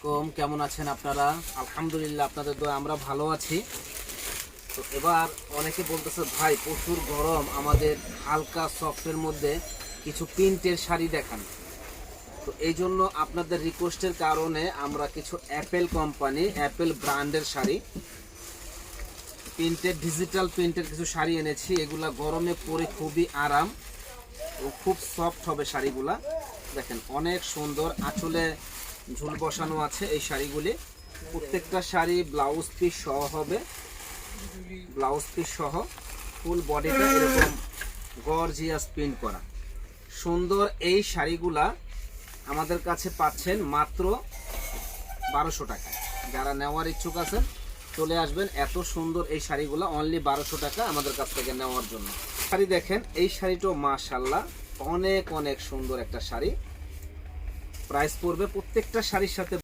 আলাইকুম, কেমন আছেন আপনারা? আলহামদুলিল্লাহ, আপনাদের দোয়া আমরা ভালো আছি। তো এবার অনেকে বলতেছে ভাই প্রচুর গরম, আমাদের হালকা সফটের মধ্যে কিছু প্রিন্টের শাড়ি দেখান। তো এই জন্য আপনাদের রিকোয়েস্টের কারণে আমরা কিছু অ্যাপেল কোম্পানি, অ্যাপেল ব্র্যান্ডের শাড়ি, প্রিন্টের ডিজিটাল প্রিন্টের কিছু শাড়ি এনেছি। এগুলা গরমে পরে খুবই আরাম ও খুব সফট হবে শাড়িগুলা। দেখেন অনেক সুন্দর, আঁচলে ঝুল বসানো আছে এই শাড়িগুলি। প্রত্যেকটা শাড়ি ব্লাউজ পিস সহ হবে, ব্লাউজ পিস সহ ফুল বডিটা এরকম গর্জিয়াস প্রিন্ট করা সুন্দর। এই শাড়িগুলা আমাদের কাছে পাচ্ছেন মাত্র 1200 টাকায়। যারা নেওয়ার ইচ্ছুক আছেন চলে আসবেন। এত সুন্দর এই শাড়িগুলা অনলি 1200 টাকা আমাদের কাছ থেকে নেওয়ার জন্য। শাড়ি দেখেন, এই শাড়িটাও মাশাআল্লাহ অনেক অনেক সুন্দর একটা শাড়ি। প্রাইস পড়বে প্রত্যেকটা শাড়ির সাথে